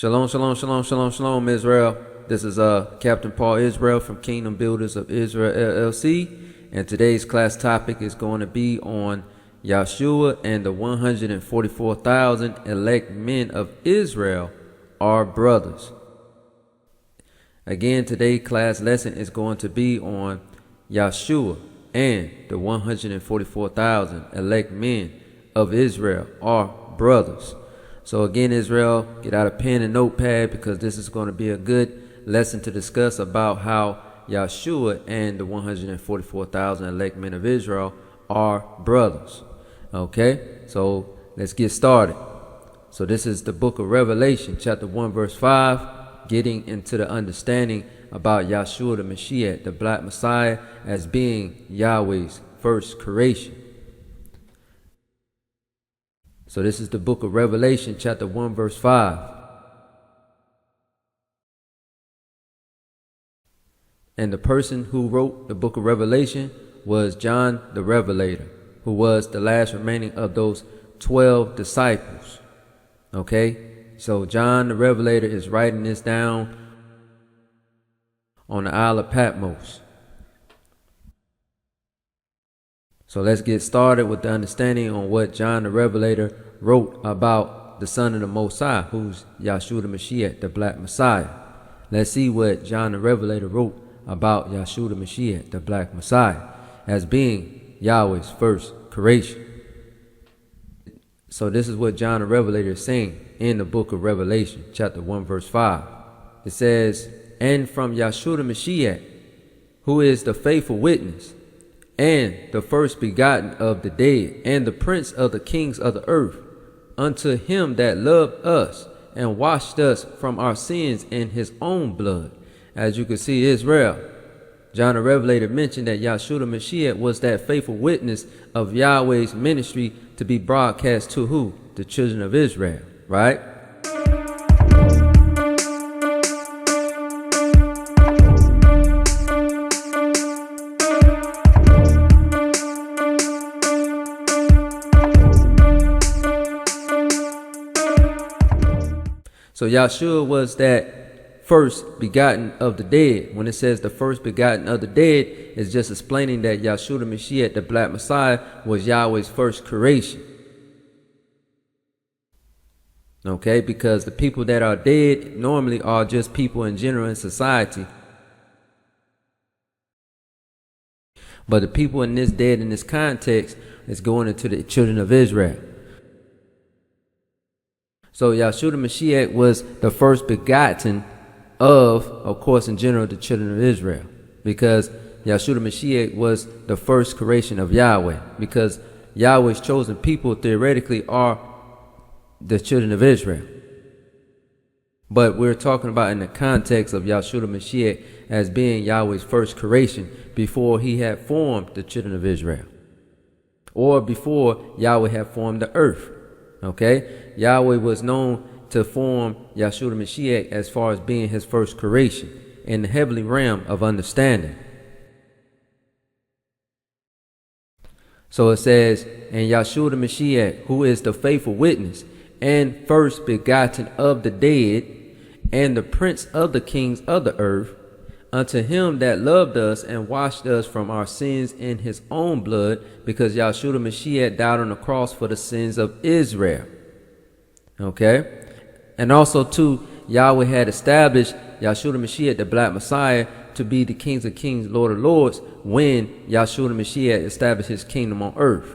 Shalom, shalom, shalom, shalom, shalom, Israel. This is Captain Paul Israel from Kingdom Builders of Israel LLC, and today's class topic is going to be on Yahshua and the 144,000 elect men of Israel are brothers. Again, today's class lesson is going to be on Yahshua and the 144,000 elect men of Israel are brothers. So again, Israel, get out a pen and notepad, because this is going to be a good lesson to discuss about how Yahshua and the 144,000 elect men of Israel are brothers. Okay, so let's get started. So this is the book of Revelation, chapter 1, verse 5, getting into the understanding about Yahshua the Mashiach, the Black Messiah, as being Yahweh's first creation. So this is the book of Revelation, chapter 1, verse 5. And the person who wrote the book of Revelation was John the Revelator, who was the last remaining of those 12 disciples. Okay, so John the Revelator is writing this down on the Isle of Patmos. So let's get started with the understanding on what John the Revelator wrote about the Son of the Most High, who's Yahshua the Mashiach, the Black Messiah. Let's see what John the Revelator wrote about Yahshua the Mashiach, the Black Messiah, as being Yahweh's first creation. So this is what John the Revelator is saying in the book of Revelation, chapter 1, verse 5. It says, "And from Yahshua the Mashiach, who is the faithful witness, and the first begotten of the dead, and the prince of the kings of the earth, unto him that loved us and washed us from our sins in his own blood." As you can see, Israel, John the Revelator mentioned that Yahshua the Mashiach was that faithful witness of Yahweh's ministry to be broadcast to who? The children of Israel, right? So Yahshua was that first begotten of the dead. When it says the first begotten of the dead, it's just explaining that Yahshua the Mashiach, the Black Messiah, was Yahweh's first creation. Okay, because the people that are dead normally are just people in general in society. But the people in this dead in this context is going into the children of Israel. So Yahshua the Mashiach was the first begotten of course, in general, the children of Israel, because Yahshua the Mashiach was the first creation of Yahweh, because Yahweh's chosen people theoretically are the children of Israel. But we're talking about in the context of Yahshua the Mashiach as being Yahweh's first creation before he had formed the children of Israel, or before Yahweh had formed the earth. Okay, Yahweh was known to form Yahshua the Mashiach as far as being his first creation in the heavenly realm of understanding. So it says, "And Yahshua the Mashiach, who is the faithful witness and first begotten of the dead, and the prince of the kings of the earth, unto him that loved us and washed us from our sins in his own blood," because Yahshua the Mashiach died on the cross for the sins of Israel. Okay, and also too, Yahweh had established Yahshua the Mashiach, the Black Messiah, to be the kings of kings, Lord of lords, when Yahshua the Mashiach established his kingdom on earth.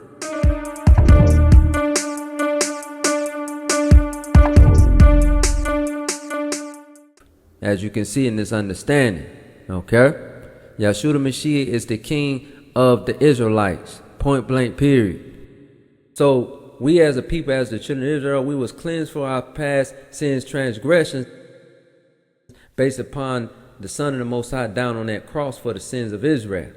As you can see in this understanding, okay, Yahshua the Mashiach is the king of the Israelites, point blank period. So we as a people, as the children of Israel, we was cleansed for our past sins, transgressions, based upon the Son of the Most High down on that cross for the sins of Israel.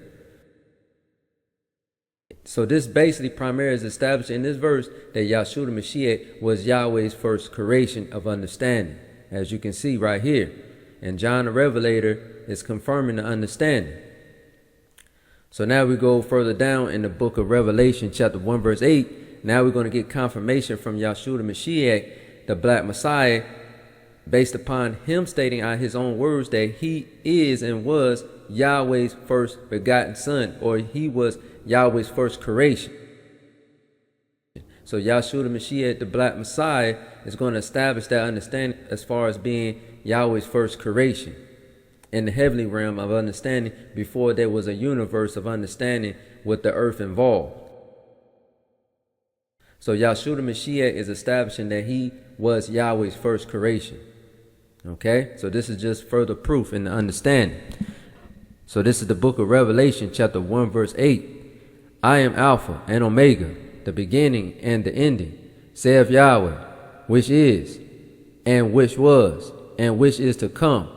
So this basically primarily is established in this verse that Yahshua the Mashiach was Yahweh's first creation of understanding, as you can see right here. And John the Revelator is confirming the understanding. So now we go further down in the book of Revelation, chapter 1, verse 8. Now we're going to get confirmation from Yahshua the Mashiach, the Black Messiah, based upon him stating out his own words that he is and was Yahweh's first begotten son, or he was Yahweh's first creation. So Yahshua the Mashiach, the Black Messiah, is going to establish that understanding as far as being Yahweh's first creation in the heavenly realm of understanding, before there was a universe of understanding with the earth involved. So Yahshua the Mashiach is establishing that he was Yahweh's first creation. Okay, so this is just further proof in the understanding. So this is the book of Revelation, chapter 1, verse 8. I am Alpha and Omega, the beginning and the ending, saith Yahweh, which is, and which was, and which is to come,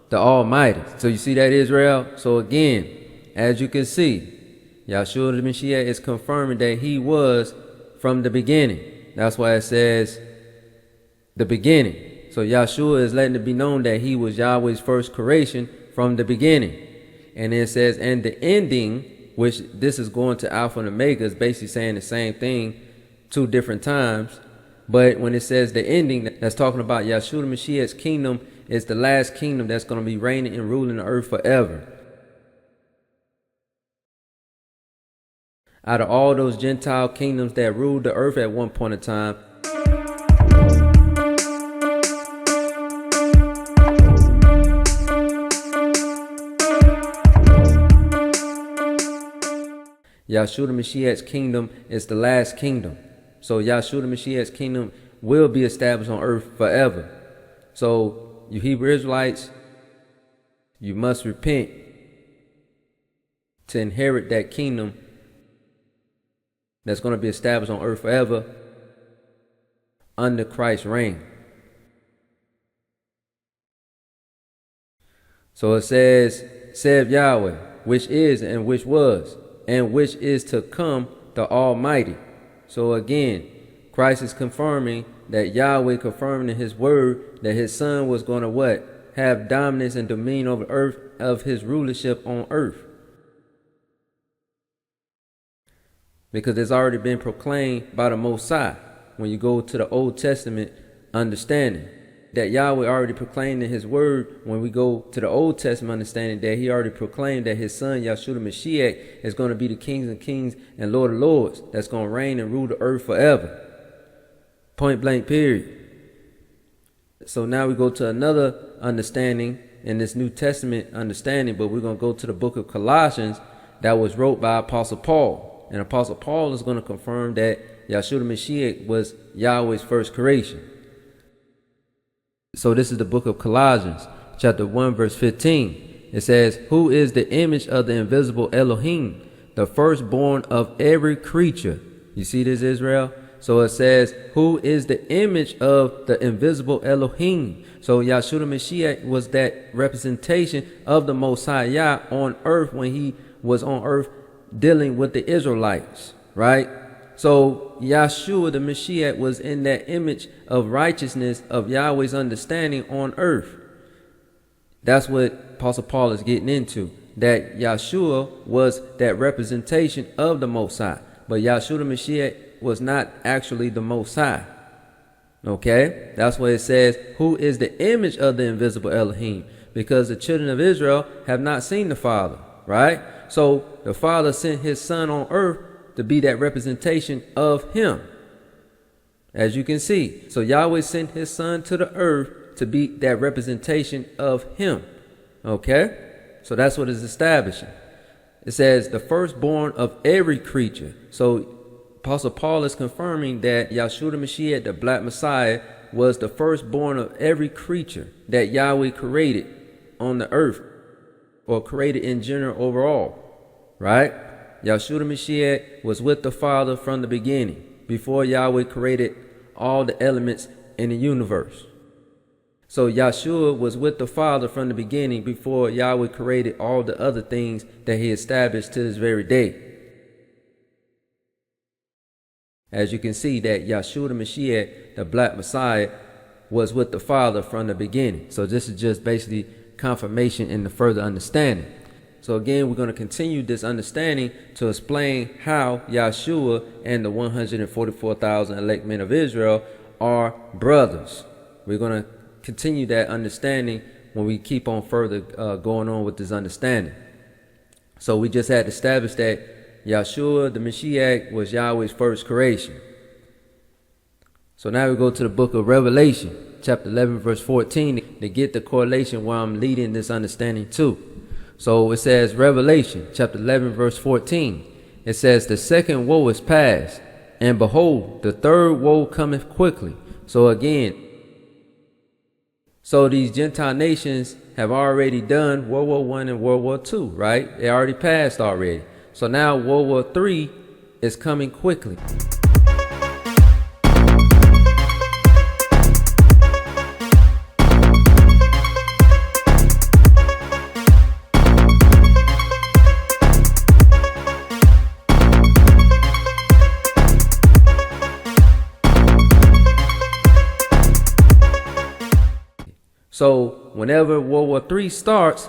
the Almighty. So you see that, Israel? So again, as you can see, Yahshua the Mashiach is confirming that he was from the beginning. That's why it says the beginning. So Yahshua is letting it be known that he was Yahweh's first creation from the beginning. And it says, and the ending, which this is going to Alpha and Omega, is basically saying the same thing two different times. But when it says the ending, that's talking about Yahshua the Mashiach's kingdom is the last kingdom that's going to be reigning and ruling the earth forever. Out of all those Gentile kingdoms that ruled the earth at one point in time, Yahshua the Mashiach's kingdom is the last kingdom. So Yahshua the Mashiach's kingdom will be established on earth forever. So you Hebrew Israelites, you must repent to inherit that kingdom that's going to be established on earth forever under Christ's reign. So it says, saith Yahweh, which is and which was, and which is to come, the Almighty. So again, Christ is confirming that Yahweh, confirming in his word that his son was going to what? Have dominance and dominion over earth, of his rulership on earth. Because it's already been proclaimed by the Most High. When you go to the Old Testament understanding, that Yahweh already proclaimed in his word, when we go to the Old Testament understanding, that he already proclaimed that his son, Yahshua the Mashiach, is going to be the kings of kings and Lord of lords, that's going to reign and rule the earth forever. Point blank, period. So now we go to another understanding in this New Testament understanding, but we're going to go to the book of Colossians that was wrote by Apostle Paul. And Apostle Paul is going to confirm that Yahshua the Mashiach was Yahweh's first creation. So this is the book of Colossians, chapter 1, verse 15. It says, who is the image of the invisible Elohim, the firstborn of every creature. You see this, Israel? So it says, who is the image of the invisible Elohim? So Yahshua the Mashiach was that representation of the Most High Yah on earth when he was on earth dealing with the Israelites, right? So Yahshua the Mashiach was in that image of righteousness of Yahweh's understanding on earth. That's what Apostle Paul is getting into, that Yahshua was that representation of the Most High. But Yahshua the Mashiach was not actually the Most High. Okay? That's what it says, who is the image of the invisible Elohim? Because the children of Israel have not seen the Father, right? So the Father sent his Son on earth to be that representation of him, as you can see. So Yahweh sent his son to the earth to be that representation of him. Okay, so that's what it's establishing. It says the firstborn of every creature. So Apostle Paul is confirming that Yahshua the Mashiach, the Black Messiah, was the firstborn of every creature that Yahweh created on the earth, or created in general overall, right? Yahshua the Mashiach was with the Father from the beginning, before Yahweh created all the elements in the universe. So Yahshua was with the Father from the beginning, before Yahweh created all the other things that he established to this very day. As you can see, that Yahshua the Mashiach, the Black Messiah, was with the Father from the beginning. So this is just basically confirmation in the further understanding. So again, we're going to continue this understanding to explain how Yahshua and the 144,000 elect men of Israel are brothers. We're going to continue that understanding when we keep on further going on with this understanding. So we just had established that Yahshua, the Mashiach, was Yahweh's first creation. So now we go to the book of Revelation, chapter 11, verse 14, to get the correlation where I'm leading this understanding to. So it says, Revelation, chapter 11, verse 14. It says, the second woe is past, and behold, the third woe cometh quickly. So again, so these Gentile nations have already done World War I and World War II, right? They already passed already. So now World War III is coming quickly. So whenever World War III starts,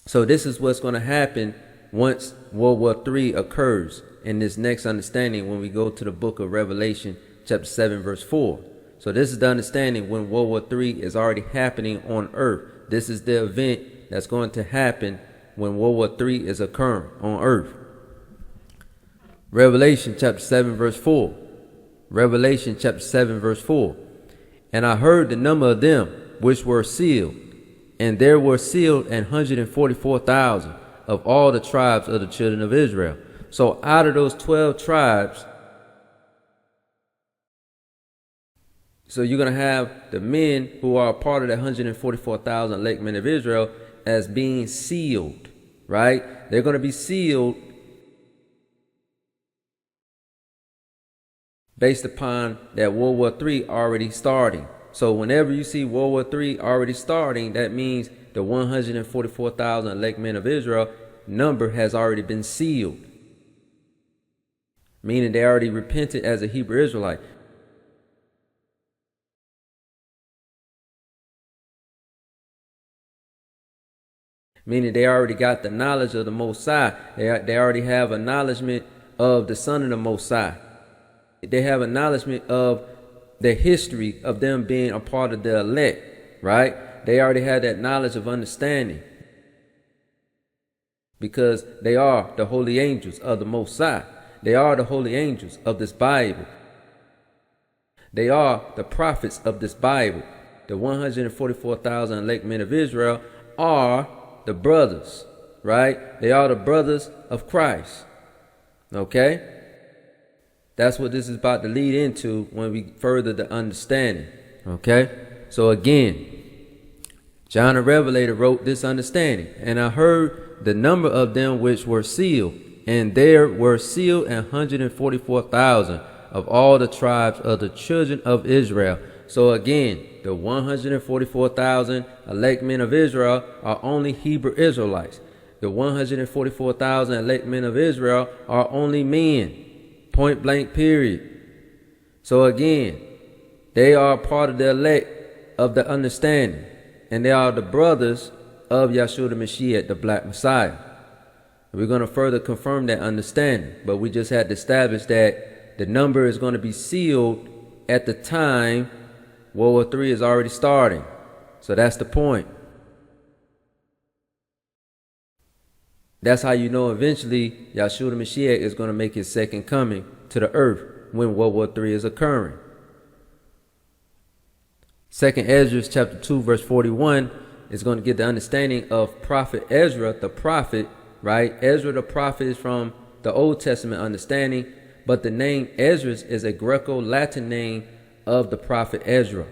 so this is what's going to happen once World War III occurs in this next understanding when we go to the book of Revelation, chapter 7, verse 4. So this is the understanding when World War III is already happening on earth. This is the event that's going to happen when World War III is occurring on earth. Revelation chapter 7, verse 4. Revelation chapter 7, verse 4. And I heard the number of them which were sealed, and there were sealed 144,000 of all the tribes of the children of Israel. So out of those 12 tribes, so you're going to have the men who are a part of the 144,000 elect men of Israel as being sealed, right? They're going to be sealed based upon that World War III already starting. So whenever you see World War III already starting, that means the 144,000 elect men of Israel number has already been sealed, meaning they already repented as a Hebrew Israelite. Meaning they already got the knowledge of the Most High. They already have acknowledgement of the Son of the Most High. They have acknowledgement of the history of them being a part of the elect, right? They already had that knowledge of understanding because they are the holy angels of the Most High. They are the holy angels of this Bible. They are the prophets of this Bible. The 144,000 elect men of Israel are the brothers, right? They are the brothers of Christ, okay? That's what this is about to lead into when we further the understanding. Okay? So again, John the Revelator wrote this understanding. And I heard the number of them which were sealed. And there were sealed 144,000 of all the tribes of the children of Israel. So again, the 144,000 elect men of Israel are only Hebrew Israelites. The 144,000 elect men of Israel are only men. Point blank, period. So again, they are part of the elect of the understanding. And they are the brothers of Yahshua the Mashiach, the Black Messiah. We're going to further confirm that understanding. But we just had to establish that the number is going to be sealed at the time World War III is already starting. So that's the point. That's how you know eventually Yahshua the Mashiach is going to make his second coming to the earth when World War III is occurring. 2nd Ezra chapter 2 verse 41 is going to get the understanding of Prophet Ezra the prophet, right? Ezra the prophet is from the Old Testament understanding, but the name Ezra is a Greco-Latin name of the prophet Ezra.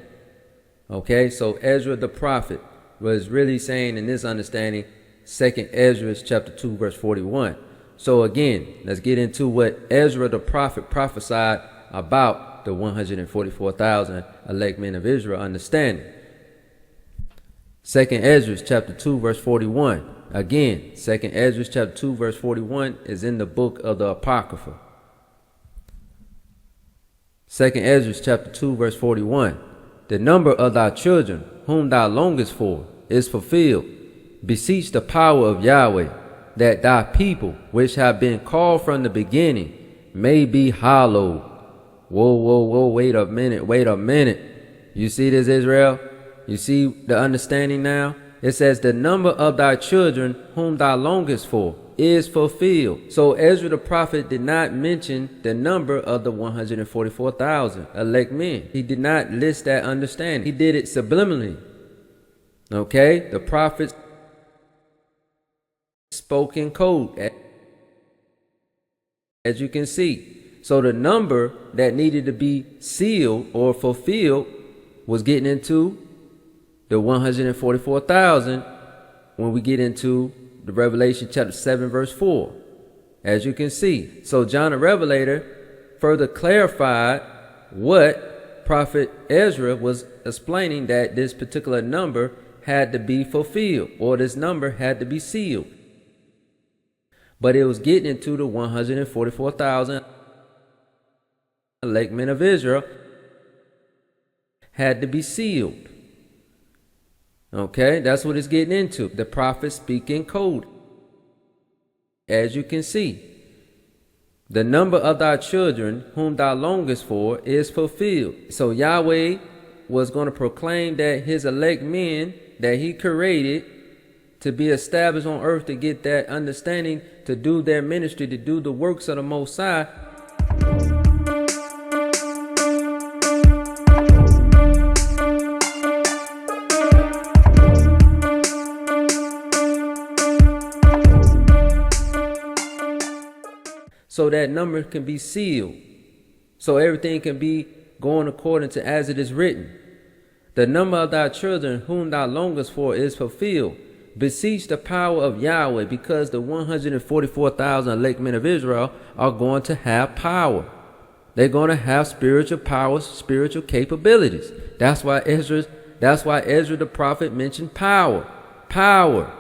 Okay, so Ezra the prophet was really saying in this understanding 2nd Ezra chapter 2 verse 41. So again, let's get into what Ezra the prophet prophesied about the 144,000 elect men of Israel understanding. 2nd Ezra chapter 2 verse 41. Again, 2nd Ezra chapter 2 verse 41 is in the book of the Apocrypha. 2nd Ezra chapter 2 verse 41. The number of thy children whom thou longest for is fulfilled. Beseech the power of Yahweh, that thy people, which have been called from the beginning, may be hallowed. Whoa, wait a minute. You see this, Israel? You see the understanding now? It says, the number of thy children whom thou longest for is fulfilled. So Ezra the prophet did not mention the number of the 144,000 elect men. He did not list that understanding. He did it subliminally. Okay? The prophets spoke in code, as you can see. So the number that needed to be sealed or fulfilled was getting into the 144,000 when we get into the Revelation chapter 7 verse 4, as you can see. So John the Revelator further clarified what Prophet Ezra was explaining, that this particular number had to be fulfilled, or this number had to be sealed. But it was getting into the 144,000 elect men of Israel had to be sealed. Okay, that's what it's getting into. The prophets speak in code, as you can see. The number of thy children whom thou longest for is fulfilled. So Yahweh was going to proclaim that his elect men that he created to be established on earth, to get that understanding, to do their ministry, to do the works of the Most High. So that number can be sealed, so everything can be going according to as it is written. The number of thy children whom thou longest for is fulfilled. Beseech the power of Yahweh, because the 144,000 elect men of Israel are going to have power. They're going to have spiritual powers, spiritual capabilities. That's why Ezra the prophet mentioned power. Power.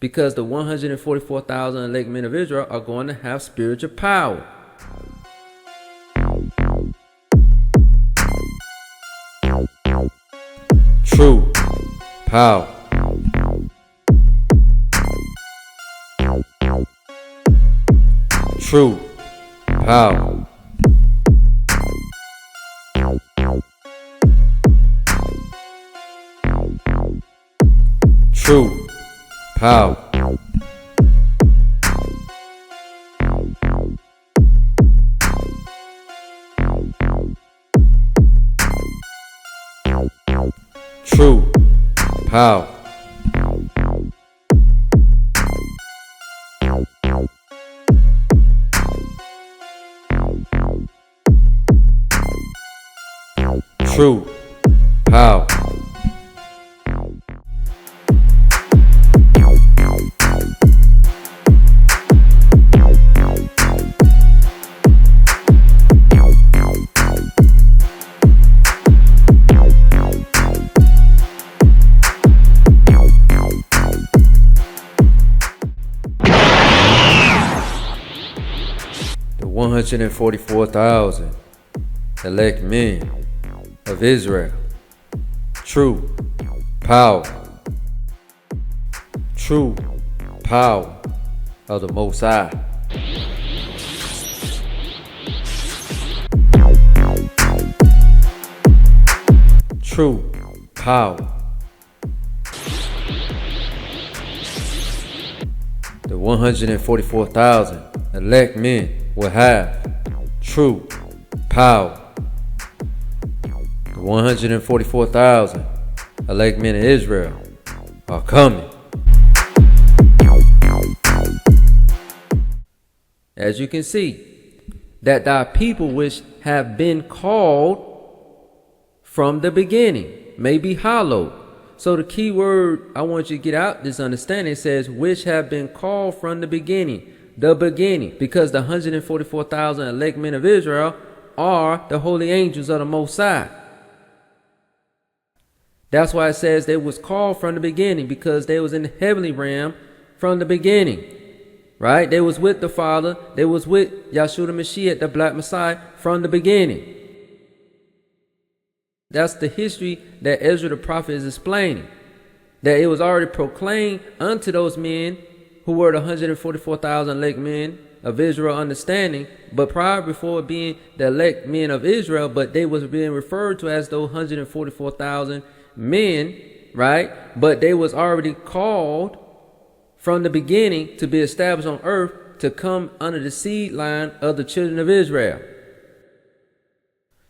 Because the 144,000 elect men of Israel are going to have spiritual power. True power. True power. True power. True power. True power. The 144,000 elect men of Israel. True power. True power of the Most High. True power. The 144,000 elect men will have true power. The 144,000 elect men of Israel are coming. As you can see, that thy people which have been called from the beginning may be hallowed. So the key word I want you to get out this understanding says, which have been called from the beginning. The beginning. Because the 144,000 elect men of Israel are the holy angels of the Most High. That's why it says they was called from the beginning, because they was in the heavenly realm from the beginning. Right? They was with the Father. They was with Yahshua the Mashiach, the Black Messiah, from the beginning. That's the history that Ezra the prophet is explaining. That it was already proclaimed unto those men who were the 144,000 elect men of Israel understanding, but prior before being the elect men of Israel, but they was being referred to as those 144,000 men, right? But they was already called from the beginning to be established on earth to come under the seed line of the children of Israel,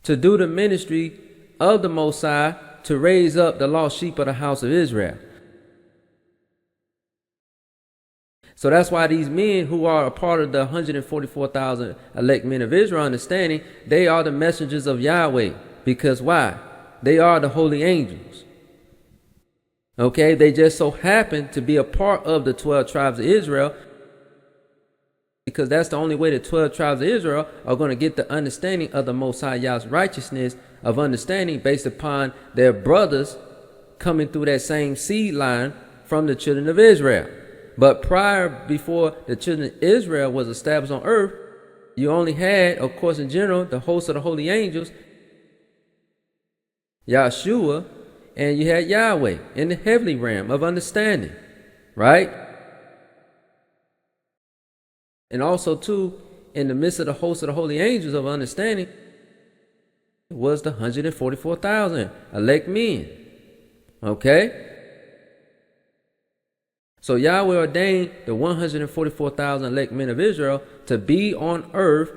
to do the ministry of the Most High, to raise up the lost sheep of the house of Israel. So that's why these men who are a part of the 144,000 elect men of Israel understanding, they are the messengers of Yahweh. Because why? They are the holy angels. Okay, they just so happen to be a part of the 12 tribes of Israel, because that's the only way the 12 tribes of Israel are going to get the understanding of the Most High Yah's righteousness of understanding based upon their brothers coming through that same seed line from the children of Israel. But before the children of Israel was established on earth, you only had, of course, in general, the host of the holy angels, Yahshua, and you had Yahweh in the heavenly realm of understanding, right? And also, too, in the midst of the host of the holy angels of understanding was the 144,000 elect men. Okay? So Yahweh ordained the 144,000 elect men of Israel to be on earth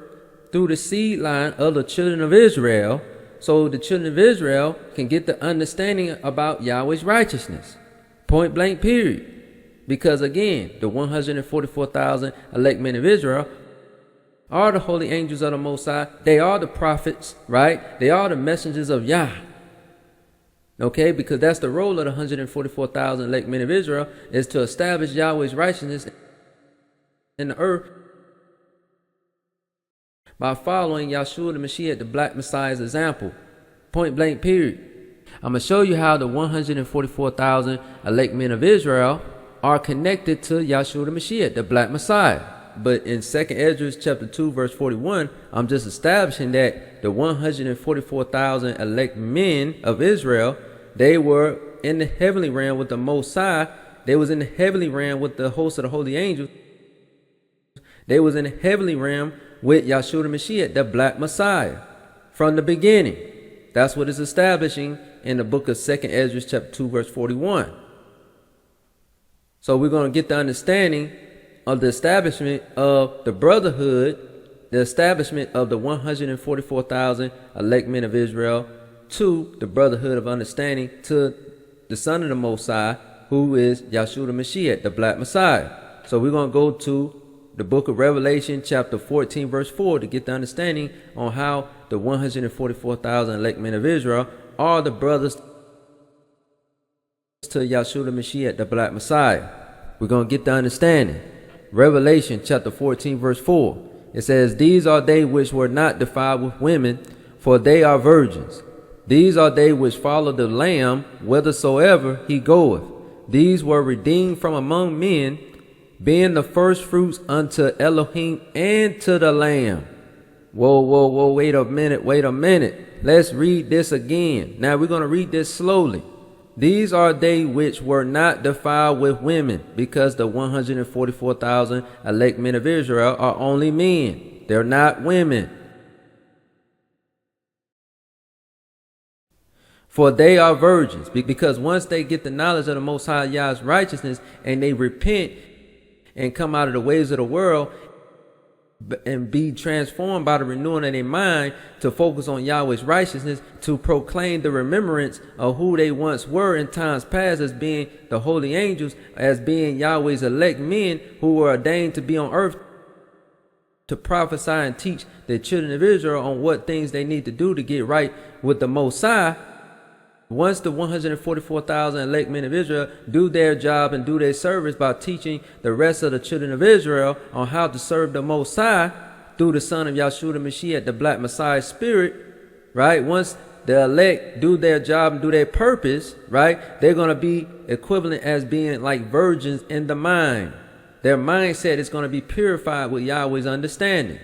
through the seed line of the children of Israel, so the children of Israel can get the understanding about Yahweh's righteousness. Point blank, period. Because again, the 144,000 elect men of Israel are the holy angels of the Most High. They are the prophets, right? They are the messengers of Yah. Okay, because that's the role of the 144,000 elect men of Israel, is to establish Yahweh's righteousness in the earth by following Yahshua the Mashiach, the Black Messiah's example. Point blank, period. I'm going to show you how the 144,000 elect men of Israel are connected to Yahshua the Mashiach, the Black Messiah. But in 2nd Esdras chapter 2 verse 41, I'm just establishing that the 144,000 elect men of Israel, they were in the heavenly realm with the Most High. They was in the heavenly realm with the host of the holy angels. They was in the heavenly realm with Yahshua the Mashiach, the Black Messiah, from the beginning. That's what it's establishing in the book of 2nd Esdras chapter 2 verse 41. So we're going to get the understanding of the establishment of the brotherhood, the establishment of the 144,000 elect men of Israel, to the brotherhood of understanding, to the Son of the Most High, who is Yahshua the Mashiach, the Black Messiah. So we're going to go to the book of Revelation chapter 14 verse 4 to get the understanding on how the 144,000 elect men of Israel are the brothers to Yahshua the Mashiach, the Black Messiah. We're going to get the understanding. Revelation chapter 14 verse 4. It says, "These are they which were not defiled with women, for they are virgins. These are they which follow the Lamb whithersoever he goeth. These were redeemed from among men, being the first fruits unto Elohim and to the Lamb." Whoa, wait a minute. Let's read this again. Now we're going to read this slowly. These are they which were not defiled with women, because the 144,000 elect men of Israel are only men. They're not women. For they are virgins, because once they get the knowledge of the Most High Yah's righteousness and they repent and come out of the ways of the world and be transformed by the renewing of their mind to focus on Yahweh's righteousness, to proclaim the remembrance of who they once were in times past as being the holy angels, as being Yahweh's elect men who were ordained to be on earth to prophesy and teach the children of Israel on what things they need to do to get right with the Most High. Once the 144,000 elect men of Israel do their job and do their service by teaching the rest of the children of Israel on how to serve the Most High through the Son of Yahshua the Mashiach, the Black Messiah Spirit, right? Once the elect do their job and do their purpose, right, they're going to be equivalent as being like virgins in the mind. Their mindset is going to be purified with Yahweh's understanding.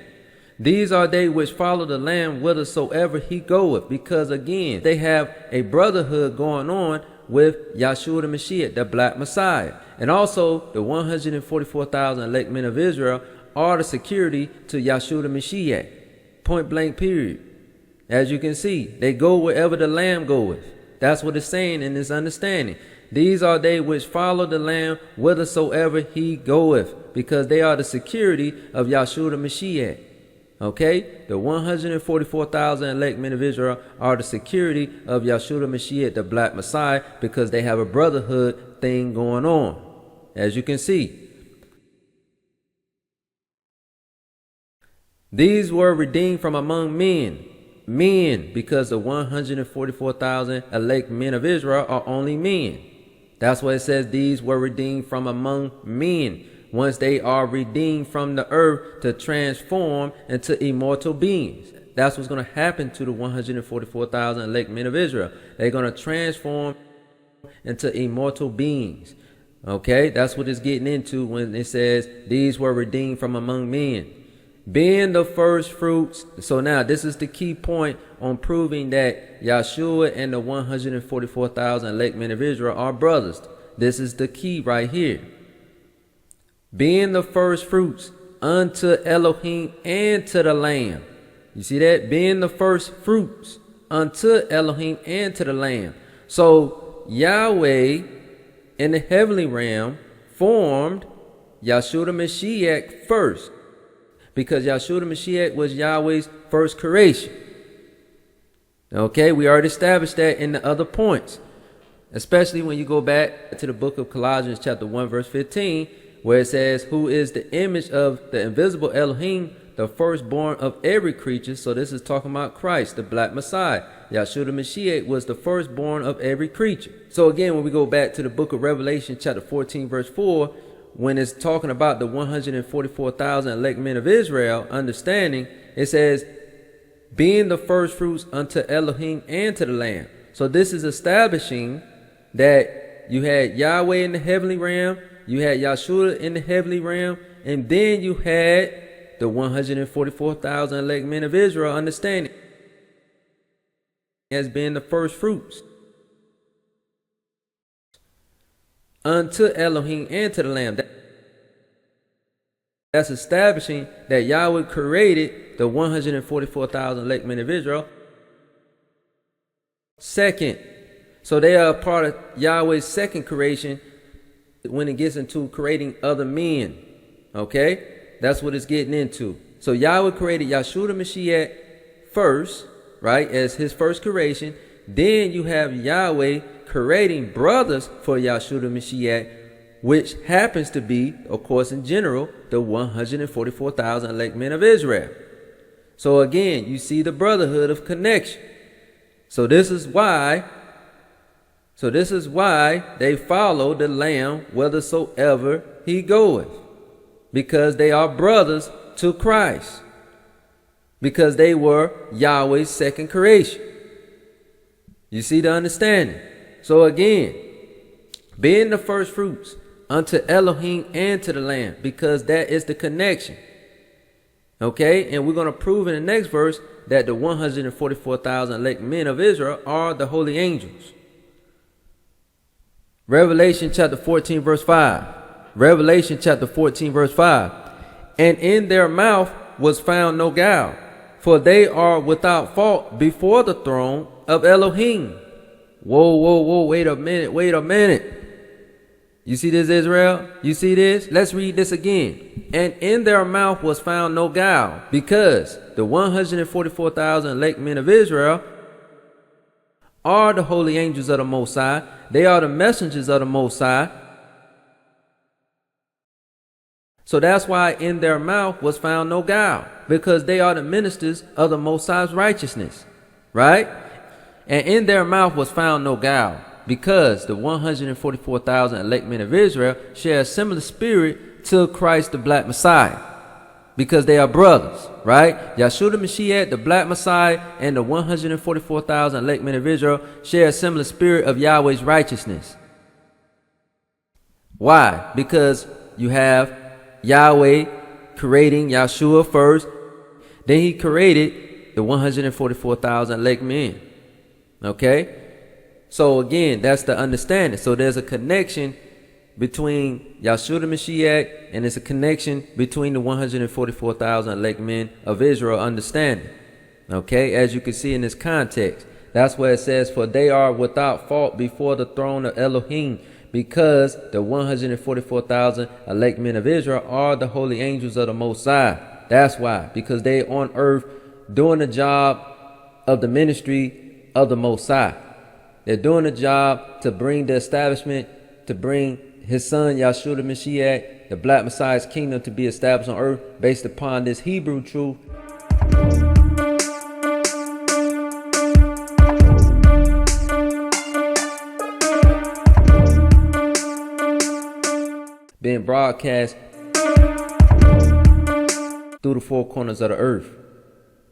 These are they which follow the Lamb whithersoever he goeth, because again, they have a brotherhood going on with Yahshua the Mashiach, the Black Messiah. And also the 144,000 elect men of Israel are the security to Yahshua the Mashiach. Point blank period. As you can see, they go wherever the Lamb goeth. That's what it's saying in this understanding. These are they which follow the Lamb whithersoever he goeth, because they are the security of Yahshua the Mashiach. Okay? The 144,000 elect men of Israel are the security of Yahshua the Mashiach, the Black Messiah, because they have a brotherhood thing going on. As you can see. These were redeemed from among men. Men, because the 144,000 elect men of Israel are only men. That's why it says these were redeemed from among men. Once they are redeemed from the earth to transform into immortal beings. That's what's going to happen to the 144,000 elect men of Israel. They're going to transform into immortal beings. Okay, that's what it's getting into when it says these were redeemed from among men. Being the first fruits. So now this is the key point on proving that Yahshua and the 144,000 elect men of Israel are brothers. This is the key right here. Being the first fruits unto Elohim and to the Lamb. You see that? Being the first fruits unto Elohim and to the Lamb. So Yahweh in the heavenly realm formed Yahshua the Mashiach first. Because Yahshua the Mashiach was Yahweh's first creation. Okay, we already established that in the other points. Especially when you go back to the book of Colossians chapter 1 verse 15, where it says, who is the image of the invisible Elohim, the firstborn of every creature. So this is talking about Christ, the Black Messiah. Yahshua the Mashiach was the firstborn of every creature. So again, when we go back to the book of Revelation chapter 14 verse 4, when it's talking about the 144,000 elect men of Israel, understanding, it says, being the first fruits unto Elohim and to the Lamb. So this is establishing that you had Yahweh in the heavenly realm, you had Yahshua in the heavenly realm, and then you had the 144,000 elect men of Israel, understanding as being the first fruits unto Elohim and to the Lamb. That's establishing that Yahweh created the 144,000 elect men of Israel second. So they are part of Yahweh's second creation when it gets into creating other men. Okay? That's what it's getting into. So Yahweh created Yahshua the Mashiach first, right, as his first creation. Then you have Yahweh creating brothers for Yahshua the Mashiach, which happens to be, of course, in general, the 144,000 elect men of Israel. So again, you see the brotherhood of connection. So this is why they follow the Lamb whithersoever he goeth. Because they are brothers to Christ. Because they were Yahweh's second creation. You see the understanding? So again, being the first fruits unto Elohim and to the Lamb, because that is the connection. Okay, and we're going to prove in the next verse that the 144,000 elect men of Israel are the holy angels. Revelation chapter 14 verse 5. Revelation chapter 14 verse 5. And in their mouth was found no guile, for they are without fault before the throne of Elohim. Whoa, wait a minute. You see this, Israel? You see this? Let's read this again. And in their mouth was found no guile, because the 144,000 elect men of Israel are the holy angels of the Most High. They are the messengers of the Most High. So that's why in their mouth was found no guile, because they are the ministers of the Most High's righteousness, right? And in their mouth was found no guile, because the 144,000 elect men of Israel share a similar spirit to Christ the Black Messiah, because they are brothers, right? Yahshua the Mashiach, the Black Messiah, and the 144,000 elect men of Israel share a similar spirit of Yahweh's righteousness. Why? Because you have Yahweh creating Yahshua first, then he created the 144,000 elect men. Okay? So again, that's the understanding. So there's a connection between Yahshua the Mashiach, and it's a connection between the 144,000 elect men of Israel understanding. Okay, as you can see in this context, that's where it says, for they are without fault before the throne of Elohim, because the 144,000 elect men of Israel are the holy angels of the Most High. That's why, because they on earth doing the job of the ministry of the Most High. They're doing the job to bring the establishment, to bring his son Yahshua the Mashiach, the Black Messiah's kingdom, to be established on earth based upon this Hebrew truth. Being broadcast through the four corners of the earth,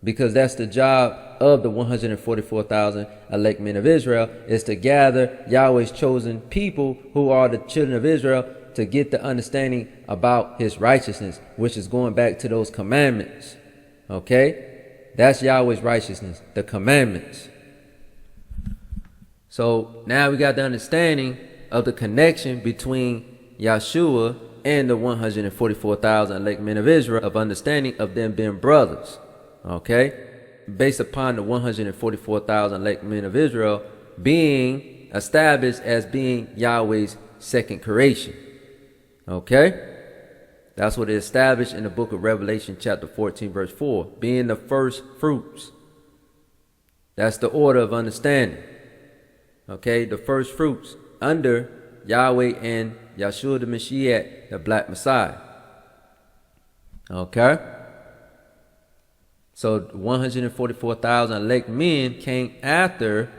because that's the job of the 144,000 elect men of Israel, is to gather Yahweh's chosen people who are the children of Israel to get the understanding about his righteousness, which is going back to those commandments. Okay, that's Yahweh's righteousness, the commandments. So now we got the understanding of the connection between Yahshua and the 144,000 elect men of Israel, of understanding of them being brothers. Okay, based upon the 144,000 elect men of Israel being established as being Yahweh's second creation. Okay, that's what it established in the book of Revelation chapter 14 verse 4, being the first fruits. That's the order of understanding. Okay, the first fruits under Yahweh and Yahshua the Mashiach, the Black Messiah. Okay, so 144,000 elect men came after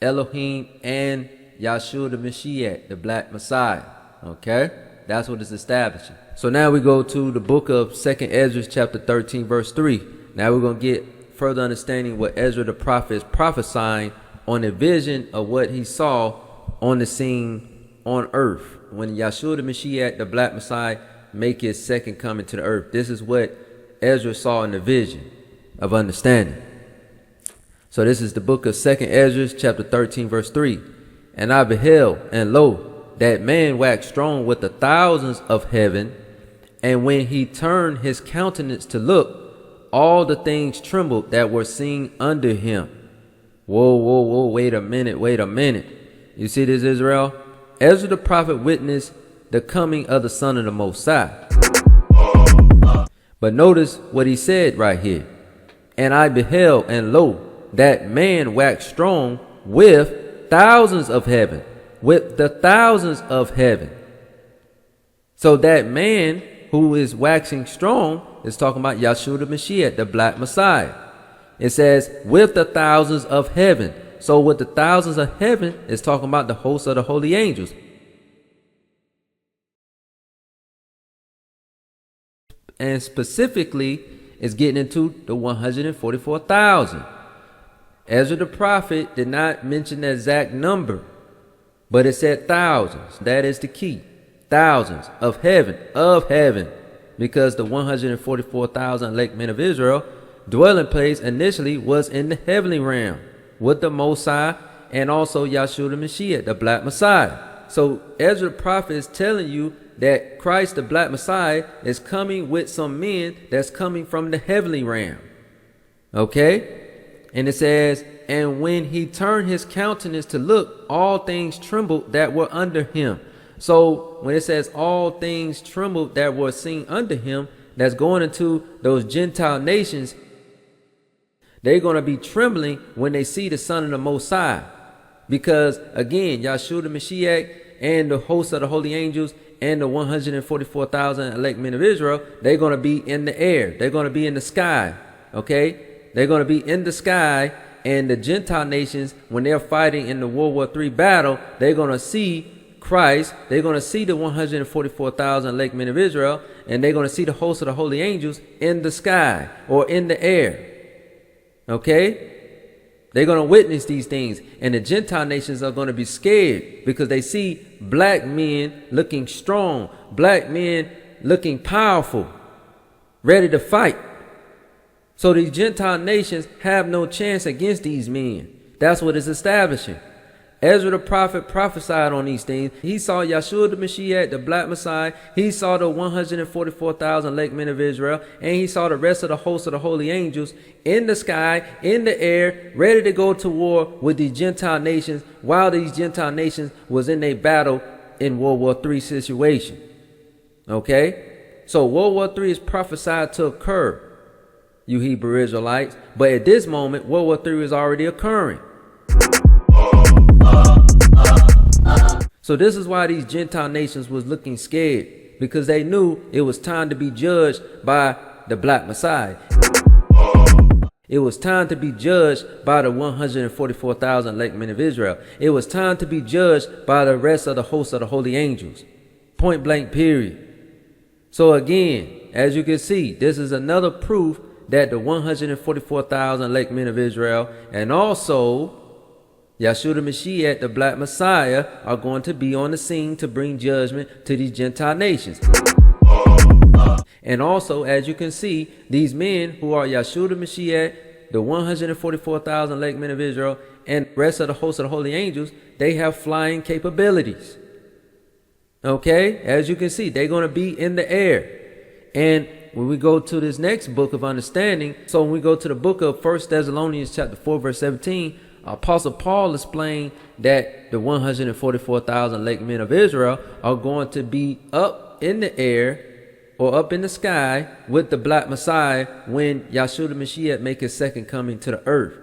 Elohim and Yahshua the Mashiach, the Black Messiah. Okay, that's what it's establishing. So now we go to the book of 2nd Ezra chapter 13 verse 3. Now we're going to get further understanding what Ezra the prophet is prophesying on a vision of what he saw on the scene on earth when Yahshua the Mashiach, the Black Messiah, make his second coming to the earth. This is what Ezra saw in the vision of understanding. So this is the book of 2nd Ezra chapter 13 verse 3. And I beheld, and lo, that man waxed strong with the thousands of heaven, and when he turned his countenance to look, all the things trembled that were seen under him. Whoa, wait a minute. You see this, Israel? Ezra the prophet witnessed the coming of the Son of the Most High. But notice what he said right here. And I beheld, and lo, that man waxed strong with thousands of heaven. With the thousands of heaven. So that man who is waxing strong is talking about Yahshua the Mashiach, the Black Messiah. It says, with the thousands of heaven. So with the thousands of heaven, it's talking about the host of the holy angels. And specifically, it's getting into the 144,000. Ezra the prophet did not mention the exact number, but it said thousands. That is the key. Thousands of heaven, because the 144,000 elect men of Israel dwelling place initially was in the heavenly realm with the Most High and also Yahshua the Mashiach, the Black Messiah. So Ezra the prophet is telling you that Christ, the Black Messiah, is coming with some men that's coming from the heavenly realm. Okay? And it says, and when he turned his countenance to look, all things trembled that were under him. So when it says all things trembled that were seen under him, that's going into those Gentile nations. They're going to be trembling when they see the Son of the Most High. Because again, Yahshua the Mashiach and the host of the holy angels and the 144,000 elect men of Israel, they're going to be in the air. They're going to be in the sky. Okay? They're going to be in the sky. And the Gentile nations, when they're fighting in the World War III battle, they're going to see Christ. They're going to see the 144,000 elect men of Israel. And they're going to see the host of the holy angels in the sky or in the air. Okay? They're going to witness these things. And the Gentile nations are going to be scared because they see black men looking strong, black men looking powerful, ready to fight. So these Gentile nations have no chance against these men. That's what it's establishing. Ezra the prophet prophesied on these things. He saw Yahshua the Mashiach, the black Messiah. He saw the 144,000 elect men of Israel. And he saw the rest of the host of the holy angels in the sky, in the air, ready to go to war with the Gentile nations, while these Gentile nations was in a battle in World War III situation. Okay? So World War III is prophesied to occur, you Hebrew Israelites. But at this moment, World War III is already occurring. So this is why these Gentile nations was looking scared, because they knew it was time to be judged by the black Messiah. It was time to be judged by the 144,000 elect men of Israel. It was time to be judged by the rest of the host of the holy angels. Point blank, period. So again, as you can see, this is another proof that the 144,000 elect men of Israel and also Yahshua the Mashiach, the black Messiah, are going to be on the scene to bring judgment to these Gentile nations. And also, as you can see, these men who are Yahshua the Mashiach, the 144,000 elect men of Israel, and the rest of the host of the holy angels, they have flying capabilities. Okay, as you can see, they're going to be in the air. And when we go to this next book of understanding, so when we go to the book of 1 Thessalonians chapter 4, verse 17, Apostle Paul explained that the 144,000 elect men of Israel are going to be up in the air or up in the sky with the black Messiah when Yahshua the Mashiach make his second coming to the earth.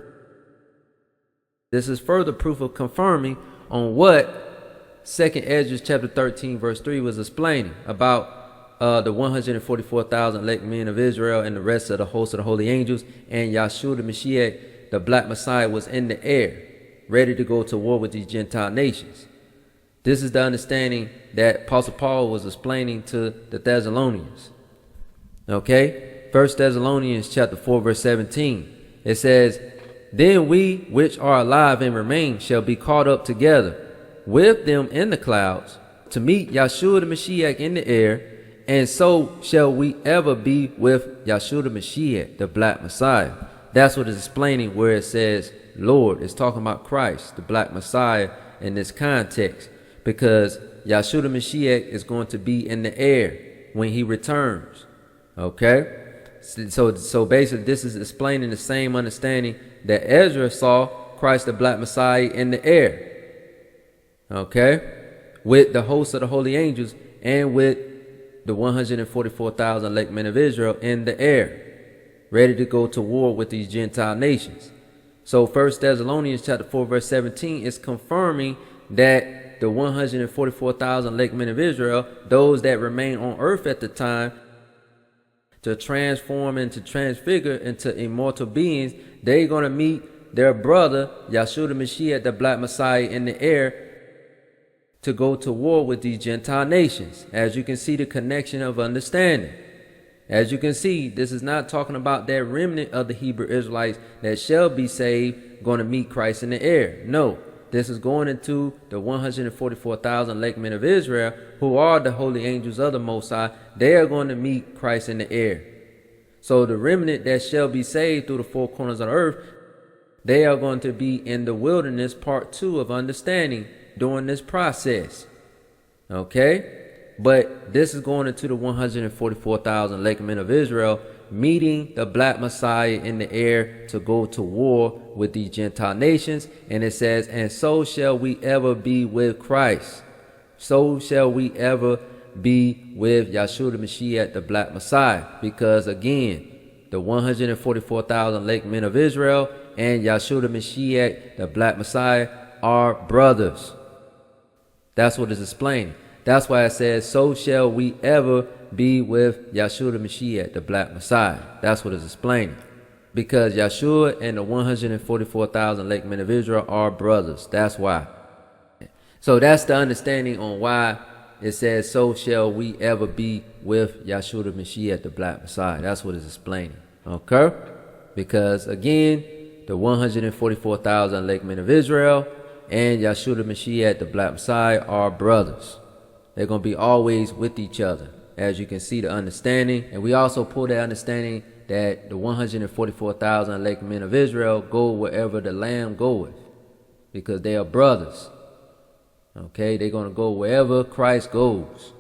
This is further proof of confirming on what 2 Ezra chapter 13 verse 3 was explaining about the 144,000 elect men of Israel and the rest of the host of the holy angels, and Yahshua the Mashiach, the black Messiah, was in the air, ready to go to war with these Gentile nations. This is the understanding that Apostle Paul was explaining to the Thessalonians. Okay? 1 Thessalonians chapter 4, verse 17. It says, "Then we which are alive and remain shall be caught up together with them in the clouds to meet Yahshua the Mashiach in the air, and so shall we ever be with Yahshua the Mashiach, the black Messiah." That's what it's explaining where it says Lord. It's talking about Christ, the black Messiah, in this context, because Yahshua the Mashiach is going to be in the air when he returns. Okay? So basically this is explaining the same understanding that Ezra saw Christ, the black Messiah, in the air. Okay? With the host of the holy angels and with the 144,000 elect men of Israel in the air, ready to go to war with these Gentile nations. So 1 Thessalonians chapter 4 verse 17 is confirming that the 144,000 elect men of Israel, those that remain on earth at the time, to transform and to transfigure into immortal beings, they're going to meet their brother Yahshua the Mashiach, the black Messiah, in the air to go to war with these Gentile nations. As you can see, the connection of understanding. As you can see, this is not talking about that remnant of the Hebrew Israelites that shall be saved going to meet Christ in the air. No, this is going into the 144,000 elect men of Israel, who are the holy angels of the Most High. They are going to meet Christ in the air. So the remnant that shall be saved through the four corners of the earth, they are going to be in the wilderness, part 2 of understanding, during this process. Okay? But this is going into the 144,000 elect men of Israel meeting the black Messiah in the air to go to war with these Gentile nations. And it says, and so shall we ever be with Christ. So shall we ever be with Yahshua the Mashiach, the black Messiah. Because again, the 144,000 elect men of Israel and Yahshua the Mashiach, the black Messiah, are brothers. That's what it's explaining. That's why it says, so shall we ever be with Yahshua the Mashiach, the black Messiah. That's what it's explaining. Because Yahshua and the 144,000 elect men of Israel are brothers. That's why. So that's the understanding on why it says, so shall we ever be with Yahshua the Mashiach, the black Messiah. That's what it's explaining. Okay? Because again, the 144,000 elect men of Israel and Yahshua the Mashiach, the black Messiah, are brothers. They're going to be always with each other. As you can see, the understanding. And we also pull that understanding that the 144,000 elect men of Israel go wherever the Lamb goeth. because they are brothers. Okay, they're going to go wherever Christ goes.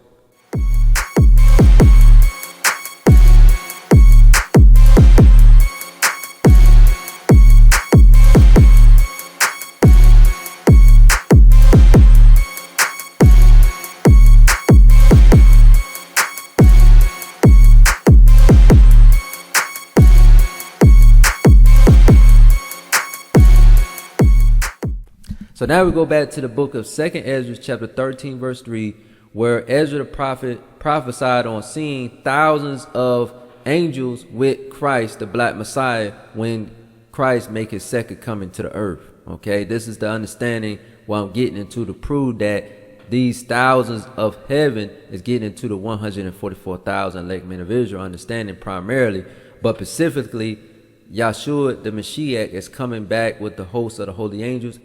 So now we go back to the book of 2nd Ezra, chapter 13, verse 3, where Ezra the prophet prophesied on seeing thousands of angels with Christ, the Black Messiah, when Christ make his second coming to the earth. Okay, this is the understanding what I'm getting into to prove that these thousands of heaven is getting into the 144,000 elect men of Israel, understanding primarily, but specifically, Yahshua the Mashiach is coming back with the host of the holy angels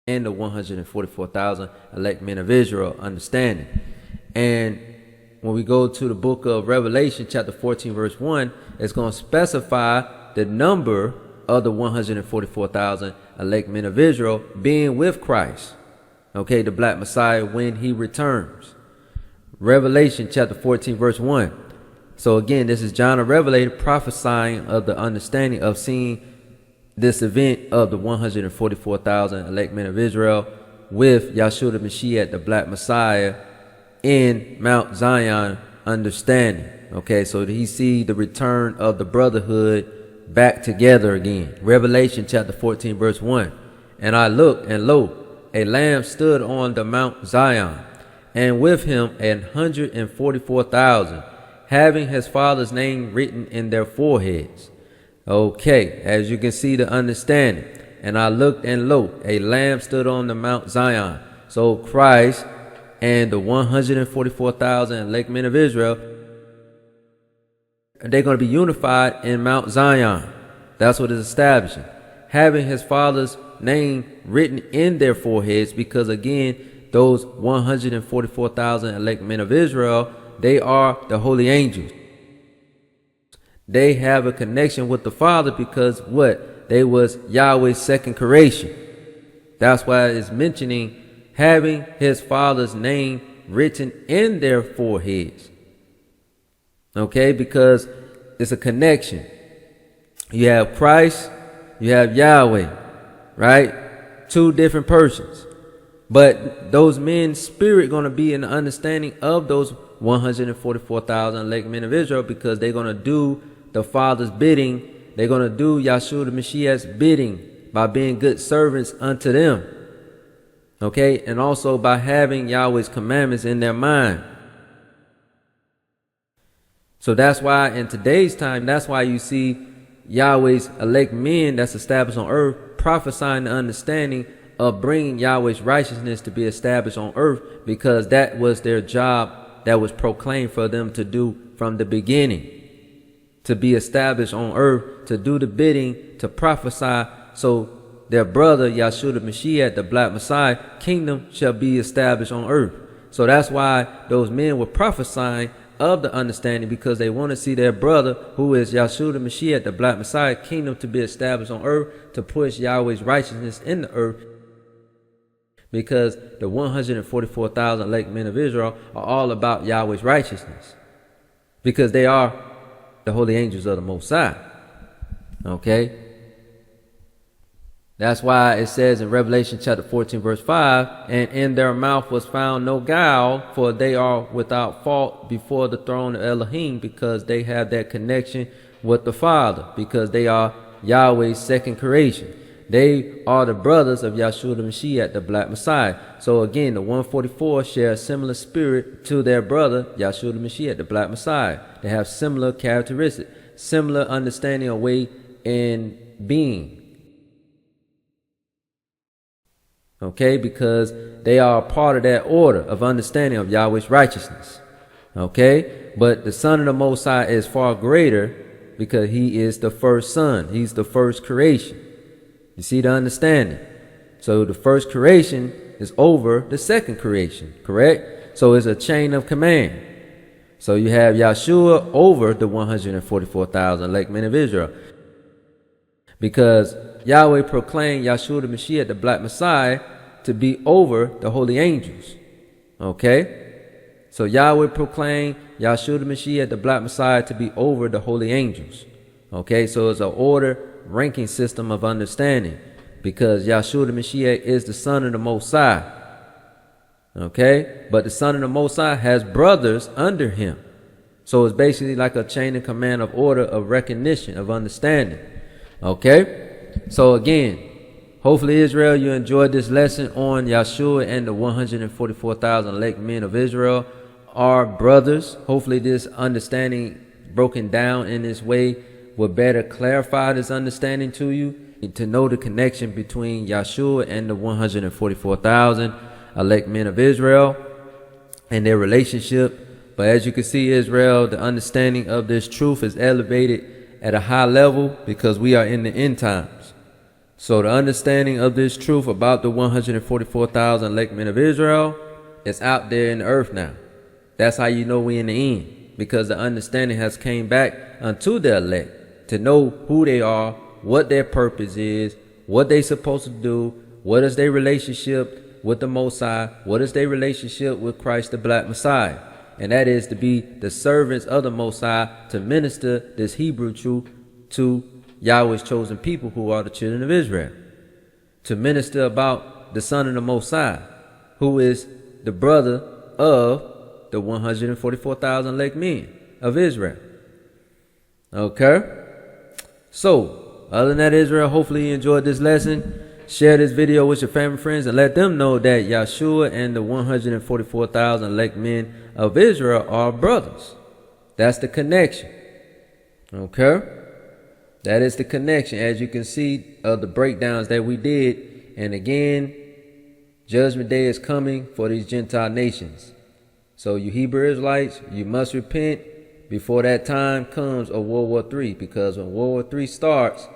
and the 144,000 elect men of Israel, understanding. And when we go to the book of Revelation, chapter 14, verse 1, it's going to specify the number of the 144,000 elect men of Israel being with Christ, okay, the Black Messiah, when he returns. Revelation, chapter 14, verse 1. So again, this is John the Revelator prophesying of the understanding of seeing this event of the 144,000 elect men of Israel with Yahshua the Mashiach, the Black Messiah, in Mount Zion, understanding. Okay, so he see the return of the brotherhood back together again. Revelation chapter 14, verse 1. And I looked, and lo, a lamb stood on the Mount Zion, and with him 144,000, having his father's name written in their foreheads. Okay, as you can see the understanding. And I looked, and lo, a lamb stood on the Mount Zion. So Christ and the 144,000 elect men of Israel, they're going to be unified in Mount Zion. That's what it's establishing. Having his father's name written in their foreheads, because again, those 144,000 elect men of Israel, they are the holy angels. They have a connection with the Father because what? They was Yahweh's second creation. That's why it's mentioning having his Father's name written in their foreheads. Okay, because it's a connection. You have Christ, you have Yahweh, right? Two different persons. But those men's spirit going to be in the understanding of those 144,000 elect men of Israel, because they're going to do the Father's bidding. They're going to do Yahshua the Mashiach's bidding by being good servants unto them. Okay, and also by having Yahweh's commandments in their mind. So that's why in today's time, that's why you see Yahweh's elect men that's established on earth prophesying the understanding of bringing Yahweh's righteousness to be established on earth, because that was their job that was proclaimed for them to do from the beginning. To be established on earth, to do the bidding, to prophesy, so their brother Yahshua the Mashiach, the Black Messiah, kingdom shall be established on earth. So that's why those men were prophesying of the understanding, because they want to see their brother, who is Yahshua the Mashiach, the Black Messiah, kingdom to be established on earth, to push Yahweh's righteousness in the earth. Because the 144,000 elect men of Israel are all about Yahweh's righteousness, because they are the holy angels of the Most High. Okay, that's why it says in Revelation chapter 14, verse 5, and in their mouth was found no guile, for they are without fault before the throne of Elohim, because they have that connection with the Father, because they are Yahweh's second creation. They are the brothers of Yahshua the Mashiach, the Black Messiah. So again, the 144 share a similar spirit to their brother, Yahshua the Mashiach, the Black Messiah. They have similar characteristics, similar understanding of way and being. Okay, because they are a part of that order of understanding of Yahweh's righteousness. Okay, but the Son of the Most High is far greater, because he is the first son. He's the first creation. You see the understanding? So the first creation is over the second creation, correct? So it's a chain of command. So you have Yahshua over the 144,000 elect men of Israel. because Yahweh proclaimed Yahshua the Mashiach, the Black Messiah, to be over the holy angels. Okay? So Yahweh proclaimed Yahshua the Mashiach, the Black Messiah, to be over the holy angels. Okay? So it's an order ranking system of understanding, because Yahshua the Mashiach is the Son of the Most High. Okay? But the Son of the Most High has brothers under him. So it's basically like a chain of command of order of recognition, of understanding. Okay? So again, hopefully Israel, you enjoyed this lesson on Yahshua and the 144,000 elect men of Israel are brothers. Hopefully this understanding broken down in this way will better clarify this understanding to you, to know the connection between Yahshua and the 144,000 elect men of Israel and their relationship. But as you can see, Israel, the understanding of this truth is elevated at a high level because we are in the end times. So the understanding of this truth about the 144,000 elect men of Israel is out there in the earth now. That's how you know we in the end, because the understanding has came back unto the elect to know who they are, what their purpose is, what they supposed to do, what is their relationship with the Most High, what is their relationship with Christ the Black Messiah. And that is to be the servants of the Most High, to minister this Hebrew truth to Yahweh's chosen people who are the children of Israel. To minister about the Son of the Most High, who is the brother of the 144,000 elect men of Israel. Okay? So, other than that, Israel, hopefully you enjoyed this lesson. Share this video with your family, friends, and let them know that Yahshua and the 144,000 elect men of Israel are brothers. That's the connection. Okay? That is the connection, as you can see of the breakdowns that we did. And again, Judgment Day is coming for these Gentile nations. So you Hebrew Israelites, you must repent before that time comes of World War III, because when World War III starts,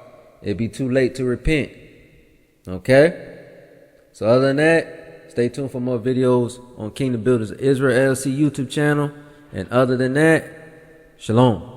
it'll be too late to repent. Okay? So other than that, stay tuned for more videos on Kingdom Builders of Israel LLC YouTube channel. And other than that, shalom.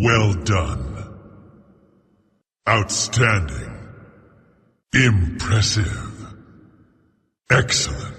Well done. Outstanding. Impressive. Excellent.